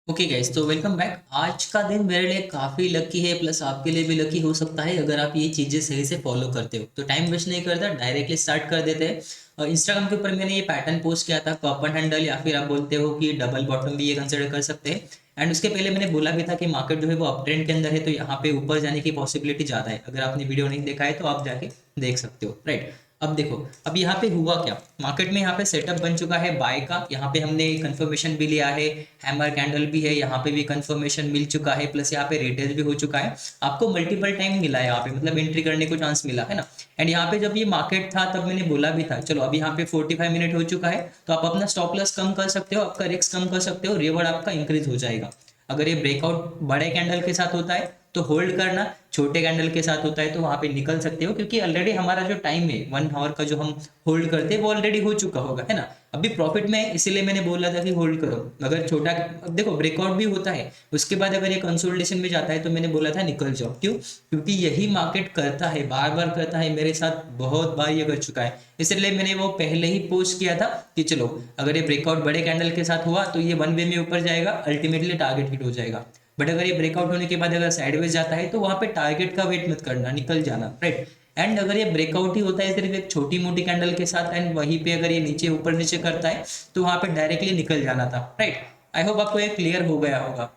Okay guys, तो welcome back. आज का दिन मेरे लिए काफ़ी लकी है, प्लस आपके लिए भी लकी हो सकता है अगर आप ये चीज़ें सही से फॉलो करते हो। तो टाइम वेस्ट नहीं करता, डायरेक्टली स्टार्ट कर देते हैं। और इंस्टाग्राम के ऊपर मैंने ये पैटर्न पोस्ट किया था, कॉपर हैंडल या फिर आप बोलते हो कि डबल बॉटम भी ये कंसिडर कर सकते हैं। एंड उसके पहले मैंने बोला भी था कि मार्केट जो है वो अप ट्रेंड के अंदर है, तो यहाँ पे ऊपर जाने की पॉसिबिलिटी ज़्यादा है। अगर आपने वीडियो नहीं देखा है तो आप जाके देख सकते हो, राइट। अब देखो, अब यहाँ पे हुआ क्या, मार्केट में यहाँ पे सेटअप बन चुका है बाय का। यहाँ पे हमने कंफर्मेशन भी लिया है, हैमर कैंडल भी है, यहाँ पे भी कंफर्मेशन मिल चुका है, प्लस यहाँ पे रिटेल भी हो चुका है। आपको मल्टीपल टाइम मिला है यहाँ पे, मतलब एंट्री करने को चांस मिला है ना। एंड यहाँ पे जब ये मार्केट था तब मैंने बोला भी था, चलो अभी यहाँ पे 45 मिनट हो चुका है, तो आप अपना स्टॉप लॉस कम कर सकते हो, आपका रिस्क कम कर सकते हो, रिवॉर्ड आपका इंक्रीज हो जाएगा। अगर ये ब्रेकआउट बड़े कैंडल के साथ होता है तो होल्ड करना, छोटे कैंडल के साथ होता है तो वहां पे निकल सकते हो, क्योंकि ऑलरेडी हमारा जो टाइम है 1 आवर का जो हम होल्ड करते हैं वो ऑलरेडी हो चुका होगा, है ना। अभी प्रॉफिट में इसीलिए मैंने बोला था कि होल्ड करो। अगर छोटा, अब देखो ब्रेकआउट भी होता है, उसके बाद अगर ये कंसोलिडेशन में जाता है तो मैंने बोला था निकल जाओ। क्यों? क्योंकि यही मार्केट करता है, बार बार करता है, मेरे साथ बहुत बार ये कर चुका है। इसलिए मैंने वो पहले ही पोस्ट किया था कि चलो अगर ये ब्रेकआउट बड़े कैंडल के साथ हुआ तो ये वन वे में ऊपर जाएगा, अल्टीमेटली टारगेट हिट हो जाएगा। बट अगर ये ब्रेकआउट होने के बाद अगर साइडवेज जाता है तो वहां पे टारगेट का वेट मत करना, निकल जाना, राइट। एंड अगर ये ब्रेकआउट ही होता है सिर्फ एक छोटी मोटी कैंडल के साथ, एंड वहीं पे अगर ये नीचे ऊपर नीचे करता है तो वहां पे डायरेक्टली निकल जाना था, राइट। आई होप आपको ये क्लियर हो गया होगा।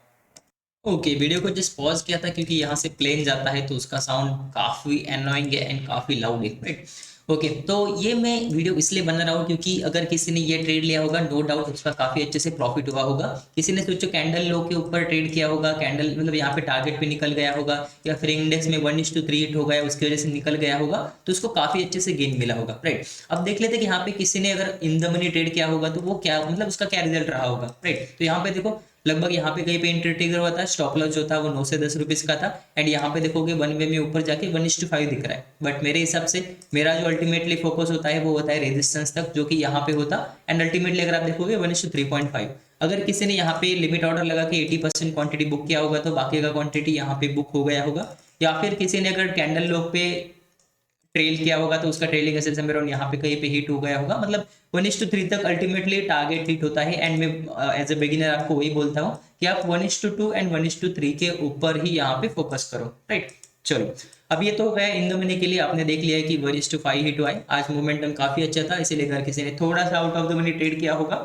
ओके, वीडियो को जस्ट पॉज किया था क्योंकि यहाँ से प्लेन जाता है तो उसका साउंड काफ़ी एनोइंग है एंड काफ़ी लाउड है, राइट। ओके, तो ये मैं वीडियो इसलिए बना रहा हूँ क्योंकि अगर किसी ने ये ट्रेड लिया होगा, नो डाउट उसका काफ़ी अच्छे से प्रॉफिट हुआ होगा। किसी ने सोचो कैंडल लो के ऊपर ट्रेड किया होगा, कैंडल मतलब यहाँ पे टारगेट पे निकल गया होगा, या फिर इंडेक्स में 1:3 हिट हो गया, उसकी वजह से निकल गया होगा, तो उसको काफ़ी अच्छे से गेन मिला होगा, राइट। अब देख लेते कि यहाँ पे किसी ने अगर इन द मनी ट्रेड किया होगा तो वो क्या, मतलब उसका क्या रिजल्ट रहा होगा, राइट। तो यहाँ पे देखो, लगभग यहाँ पे कहीं पे एंट्री ट्रिगर हुआ था, स्टॉप लॉस जो था वो 9 से 10 रुपीज का था। एंड यहाँ पे देखोगे वन वे में ऊपर जाके 1:5 दिख रहा है। बट मेरे हिसाब से मेरा जो अल्टीमेटली फोकस होता है वो होता है रेजिस्टेंस तक, जो कि यहाँ पे होता। एंड अल्टीमेटली अगर आप देखोगे 1:3.5। अगर किसी ने यहाँ पे लिमिट ऑर्डर लगा के 80% क्वांटिटी बुक किया होगा तो बाकी का क्वांटिटी यहाँ पे बुक हो गया होगा। या फिर किसी ने अगर कैंडल लो पे ट्रेल किया होगा तो उसका ट्रेलिंग एसेट अराउंड यहाँ पे कहीं पे हिट हो गया होगा। मतलब 1:3 तक अल्टीमेटली टारगेट हिट होता है। एंड मैं एज ए बिगिनर आपको वही बोलता हूँ कि आप 1:2 एंड 1:3 के ऊपर ही यहाँ पे फोकस करो, राइट। चलो, अब ये तो गया इन द मनी के लिए। आपने देख लिया है कि 1:5 हिट हुआ है, आज मोमेंटम काफी अच्छा था, इसीलिए अगर किसी ने थोड़ा सा out of the money trade किया होगा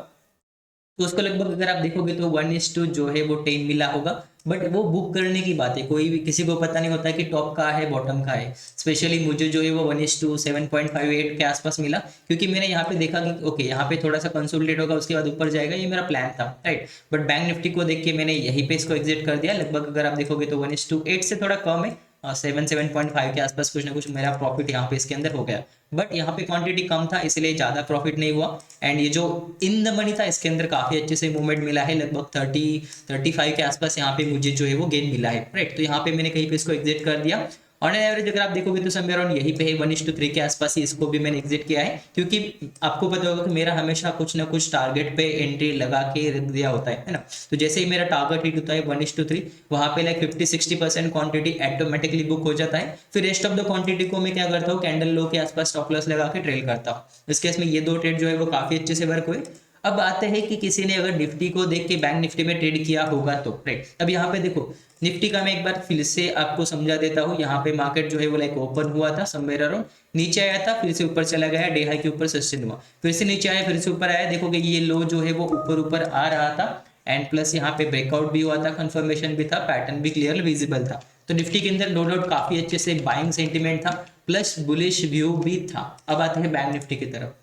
तो उसको लगभग अगर आप देखोगे तो 1:2 जो है वो 10 मिला होगा। बट वो बुक करने की बात है, कोई भी किसी को पता नहीं होता कि टॉप का है बॉटम का है। स्पेशली मुझे जो है वो 1:7.58 के आसपास मिला, क्योंकि मैंने यहाँ पे देखा कि ओके यहाँ पे थोड़ा सा कंसोलिडेट होगा, उसके बाद ऊपर जाएगा, ये मेरा प्लान था, राइट। बट बैंक निफ्टी को देख के मैंने यहीं पे इसको एग्जिट कर दिया। लगभग अगर आप देखोगे तो 1:8 से थोड़ा कम है, 7.5 के आसपास कुछ ना कुछ मेरा प्रॉफिट यहाँ पे इसके अंदर हो गया। बट यहाँ पे क्वांटिटी कम था इसलिए ज़्यादा प्रॉफिट नहीं हुआ। एंड ये जो इन द मनी था इसके अंदर काफ़ी अच्छे से मूवमेंट मिला है, लगभग 35 के आसपास यहाँ पे मुझे जो है वो गेन मिला है, राइट। तो यहाँ पे मैंने कहीं पे इसको एग्जिट कर दिया। ऑन एवरेज अगर आप देखोगे तो समवेयर अराउंड यहीं पे है, 1:3 के आसपास ही इसको भी मैंने एग्जिट किया है। क्योंकि आपको पता होगा कि मेरा हमेशा कुछ ना कुछ टारगेट पे एंट्री लगा के रख दिया होता है ना। तो जैसे ही मेरा टारगेट हिट होता है 1:3, वहां पे लाइक 50-60% क्वांटिटी ऑटोमेटिकली बुक हो जाता है। फिर रेस्ट ऑफ द क्वांटिटी को मैं क्या करता हूँ, कैंडल लो के आसपास स्टॉप लॉस लगा के ट्रेल करता हूँ। इस केस में ये दो ट्रेड जो है वो काफी अच्छे से वर्क हुए। अब आते हैं कि किसी ने अगर निफ्टी को देख के बैंक निफ्टी में ट्रेड किया होगा तो, राइट। अब यहाँ पे देखो, निफ्टी का मैं एक बार फिर से आपको समझा देता हूँ। यहाँ पे मार्केट जो है वो लाइक ओपन हुआ था समवेयर अराउंड, नीचे आया था, फिर से ऊपर चला गया, डे हाई के ऊपर सस्टेन हुआ, फिर से नीचे आया, फिर से ऊपर आया। देखोगे ये लो जो है वो ऊपर ऊपर आ रहा था। एंड प्लस यहाँ पे ब्रेकआउट भी हुआ था, कंफर्मेशन भी था, पैटर्न भी क्लियर विजिबल था। तो निफ्टी के अंदर नो डाउट काफी अच्छे से बाइंग सेंटिमेंट था, प्लस बुलिश व्यू भी था। अब आते हैं बैंक निफ्टी की तरफ।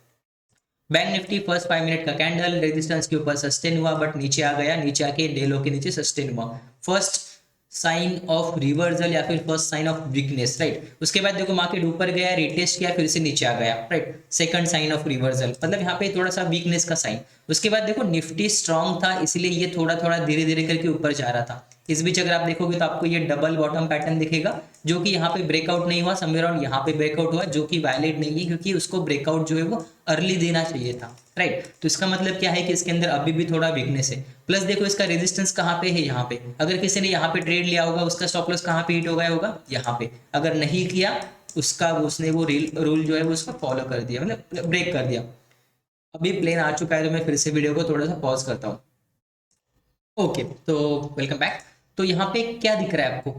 बैंक निफ्टी फर्स्ट 5 मिनट का कैंडल रेजिस्टेंस के ऊपर सस्टेन हुआ, बट नीचे आ गया, नीचे आके डे लो के नीचे सस्टेन हुआ। फर्स्ट साइन ऑफ रिवर्सल या फिर first sign of weakness, right. उसके बाद देखो मार्केट ऊपर गया, रिटेस्ट किया, फिर से नीचे आ गया, right. Second sign of reversal, मतलब यहाँ पे थोड़ा सा वीकनेस का साइन। उसके बाद देखो निफ्टी स्ट्रांग था इसलिए ये थोड़ा थोड़ा धीरे धीरे करके ऊपर जा रहा था। इस बीच अगर आप देखोगे तो आपको ये डबल बॉटम पैटर्न दिखेगा, जो कि यहाँ पे ब्रेकआउट नहीं हुआ, समवेयर अराउंड यहाँ पे ब्रेकआउट हुआ, जो कि वैलिड नहीं है क्योंकि उसको ब्रेकआउट जो है वो अर्ली देना चाहिए था, राइट। तो इसका मतलब क्या है कि इसके अंदर अभी भी थोड़ा वीकनेस है। प्लस देखो इसका रेजिस्टेंस कहाँ पे है, यहाँ पे। अगर किसी ने यहाँ पे ट्रेड लिया होगा उसका स्टॉप लॉस कहाँ पे हिट हो गया होगा, यहाँ पे। अगर नहीं किया उसका, उसने वो रूल जो है वो उसको फॉलो कर दिया, मतलब ब्रेक कर दिया। अभी प्लेन आ चुका है तो मैं फिर से वीडियो को थोड़ा सा पॉज करता हूँ। ओके, तो वेलकम बैक। तो यहाँ पे क्या दिख रहा है आपको?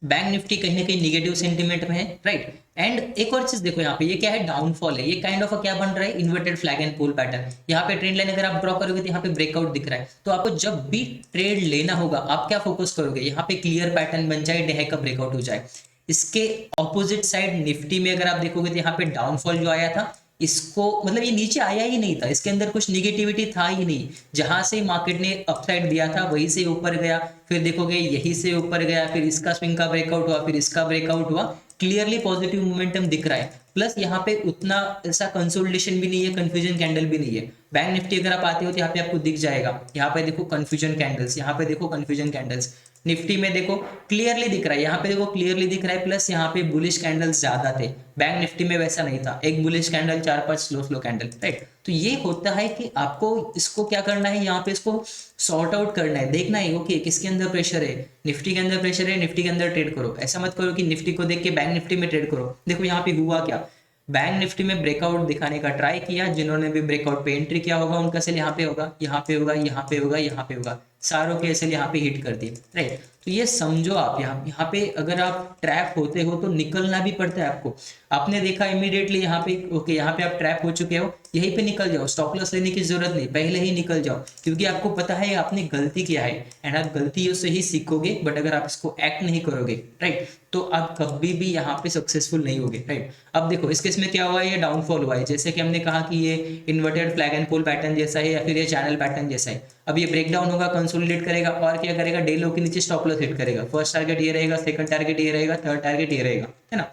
बैंक निफ्टी कहीं ना कहीं निगेटिव सेंटीमेंट में है, राइट। एंड एक और चीज देखो, यहाँ पे ये क्या है, डाउनफॉल है। ये काइंड ऑफ क्या बन रहा है, inverted flag and pole pattern. यहाँ पे ट्रेंड लाइन अगर आप ड्रॉ करोगे तो यहाँ पे ब्रेकआउट दिख रहा है। तो आपको जब भी ट्रेड लेना होगा आप क्या फोकस करोगे, यहाँ पे क्लियर पैटर्न बन जाए, डे का ब्रेकआउट हो जाए। इसके ऑपोजिट साइड निफ्टी में अगर आप देखोगे तो यहाँ पे डाउनफॉल जो आया था, इसको मतलब ये नीचे आया ही नहीं था, इसके अंदर कुछ निगेटिविटी था ही नहीं। जहां से मार्केट ने अपसाइड दिया था वहीं से ऊपर गया, फिर देखोगे यहीं से ऊपर गया, फिर इसका स्विंग का ब्रेकआउट हुआ, फिर इसका ब्रेकआउट हुआ। क्लियरली पॉजिटिव मोमेंटम दिख रहा है। प्लस यहाँ पे उतना ऐसा कंसोलिडेशन भी नहीं है, कंफ्यूजन कैंडल भी नहीं है। बैंक निफ्टी अगर आप आते हो तो यहाँ पे आपको दिख जाएगा, यहाँ पे देखो कंफ्यूजन कैंडल्स, यहाँ पे देखो कंफ्यूजन कैंडल्स। निफ्टी में देखो क्लियरली दिख रहा है, यहाँ पे देखो क्लियरली दिख रहा है। प्लस यहाँ पे बुलिश कैंडल्स ज्यादा थे, बैंक निफ्टी में वैसा नहीं था, एक बुलिश कैंडल, चार पांच स्लो स्लो कैंडल, राइट। तो ये होता है कि आपको इसको क्या करना है, यहाँ पे इसको सॉर्ट आउट करना है, देखना है ओके किसके अंदर प्रेशर है, निफ्टी के अंदर प्रेशर है, निफ्टी के अंदर ट्रेड करो। ऐसा मत करो कि निफ्टी को देख के बैंक निफ्टी में ट्रेड करो। देखो यहाँ पे हुआ क्या, बैंक निफ्टी में ब्रेकआउट दिखाने का ट्राई किया, जिन्होंने भी ब्रेकआउट पे एंट्री किया होगा उनका सेल यहाँ पे होगा, यहाँ पे होगा, यहाँ पे होगा, यहाँ पे होगा, सारों के सेल यहाँ पे हिट कर दिए, राइट। तो ये समझो आप, यहाँ पे अगर आप ट्रैप होते हो तो निकलना भी पड़ता है आपको। आपने देखा इमीडिएटली यहाँ पे ओके, यहाँ पे आप ट्रैप हो चुके हो, यहीं पे निकल जाओ, स्टॉप लॉस लेने की जरूरत नहीं, पहले ही निकल जाओ, क्योंकि आपको पता है आपने गलती किया है। एंड आप गलतियों से ही सीखोगे, बट अगर आप इसको एक्ट नहीं करोगे, राइट, तो आप कभी भी यहाँ पे सक्सेसफुल नहीं होगे, राइट। अब देखो इस केस में क्या हुआ है, ये डाउनफॉल हुआ है, जैसे कि हमने कहा कि ये inverted flag and pole pattern जैसा है या फिर ये चैनल पैटर्न जैसा है। अब ये ब्रेकडाउन होगा, कंसोलिडेट करेगा और क्या करेगा, डे लो के नीचे स्टॉप लॉस हिट करेगा। फर्स्ट टारगेट ये रहेगा, सेकंड टारगेट ये रहेगा, थर्ड टारगेट ये रहेगा, है ना।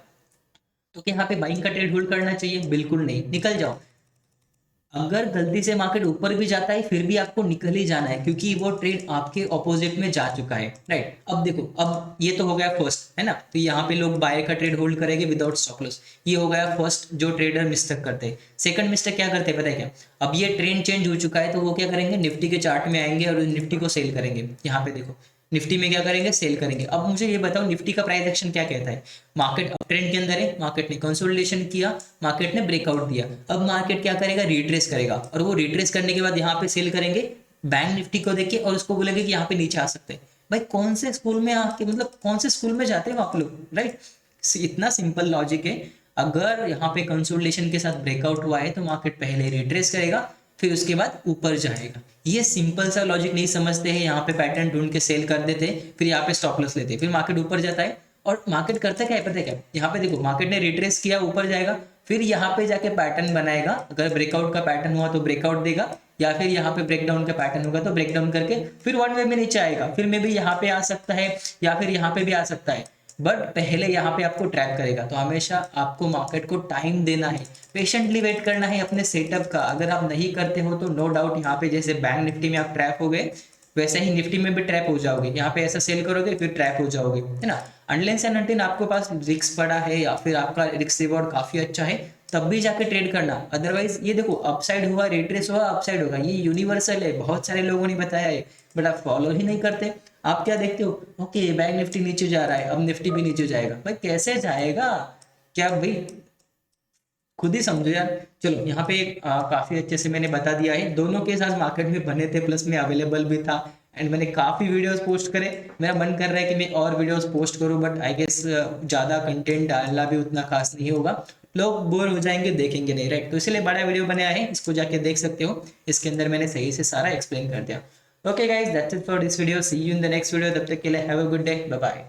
तो क्या यहाँ पे बाइंग का ट्रेड होल्ड करना चाहिए? बिल्कुल नहीं, निकल जाओ। अगर गलती से मार्केट ऊपर भी जाता है फिर भी आपको निकल ही जाना है, क्योंकि वो ट्रेड आपके ऑपोजिट में जा चुका है, राइट। अब देखो, अब ये तो हो गया फर्स्ट, है ना। तो यहाँ पे लोग बाय का ट्रेड होल्ड करेंगे विदाउट स्टॉप लॉस, ये हो गया फर्स्ट जो ट्रेडर मिस्टेक करते हैं। सेकंड मिस्टेक क्या करते हैं पता है क्या, अब ये ट्रेंड चेंज हो चुका है तो वो क्या करेंगे, निफ्टी के चार्ट में आएंगे और निफ्टी को सेल करेंगे। यहाँ पे देखो निफ्टी में क्या करेंगे, सेल करेंगे। अब मुझे ये बताओ निफ्टी का प्राइस एक्शन क्या कहता है, मार्केट अप ट्रेंड के अंदर है, मार्केट ने कंसोलिडेशन किया, मार्केट ने ब्रेकआउट दिया। अब मार्केट क्या करेगा, रिट्रेस करेगा, और वो रिट्रेस करने के बाद यहाँ पे सेल करेंगे बैंक निफ्टी को देख के, और उसको बोलेंगे कि यहाँ पे नीचे आ सकते हैं। भाई कौन से स्कूल में आके, मतलब कौन से स्कूल में जाते हो आप लोग, राइट। इतना सिंपल लॉजिक है। अगर यहाँ पे कंसोलिडेशन के साथ ब्रेकआउट हुआ है तो मार्केट पहले रिट्रेस करेगा, फिर उसके बाद ऊपर जाएगा। ये सिंपल सा लॉजिक नहीं समझते हैं, यहाँ पे पैटर्न ढूंढ के सेल कर देते, फिर यहाँ पे स्टॉप लॉस लेते, फिर मार्केट ऊपर जाता है। और मार्केट करता क्या है पता है क्या, यहाँ पे देखो मार्केट ने रिट्रेस किया, ऊपर जाएगा, फिर यहाँ पे जाके पैटर्न बनाएगा। अगर ब्रेकआउट का पैटर्न हुआ तो ब्रेकआउट देगा, या फिर यहाँ पे ब्रेकडाउन का पैटर्न होगा तो ब्रेकडाउन करके फिर वन वे में नीचे आएगा, फिर मे भी यहाँ पे आ सकता है या फिर यहाँ पे भी आ सकता है, बट पहले यहाँ पे आपको ट्रैप करेगा। तो हमेशा आपको मार्केट को टाइम देना है, पेशेंटली वेट करना है अपने सेटअप का। अगर आप नहीं करते हो तो नो डाउट यहाँ पे जैसे बैंक निफ्टी में आप ट्रैप हो गए, वैसे ही निफ्टी में भी ट्रैप हो जाओगे। यहाँ पे ऐसा सेल करोगे फिर ट्रैप हो जाओगे, है ना। अनलेस एंड अनटिल आपके पास रिस्क पड़ा है या फिर आपका रिस्क रिवॉर्ड काफी अच्छा है, तब भी जाके ट्रेड करना। अदरवाइज ये देखो अपसाइड हुआ, रिट्रेस हुआ, अपसाइड होगा, ये यूनिवर्सल है, बहुत सारे लोगों ने बताया है, बट आप फॉलो ही नहीं करते। आप क्या देखते हो, ओके बैंक निफ्टी नीचे जा रहा है, अब निफ्टी भी नीचे जाएगा। भाई कैसे जाएगा, क्या भाई खुद ही समझो यार। चलो यहाँ पे काफी अच्छे से मैंने बता दिया है, दोनों के साथ मार्केट में बने थे, प्लस में अवेलेबल भी था, एंड मैंने काफी वीडियोस पोस्ट करे। मेरा मन कर रहा है कि मैं और वीडियोस पोस्ट करूं, बट आई गेस ज्यादा कंटेंट डालना भी उतना खास नहीं होगा, लोग बोर हो जाएंगे, देखेंगे नहीं, राइट। तो इसलिए बड़ा वीडियो बनाया है, इसको जाके देख सकते हो, इसके अंदर मैंने सही से सारा एक्सप्लेन कर दिया। Okay guys, that's it for this video, see you in the next video, तब तक के लिए have a good day, bye bye.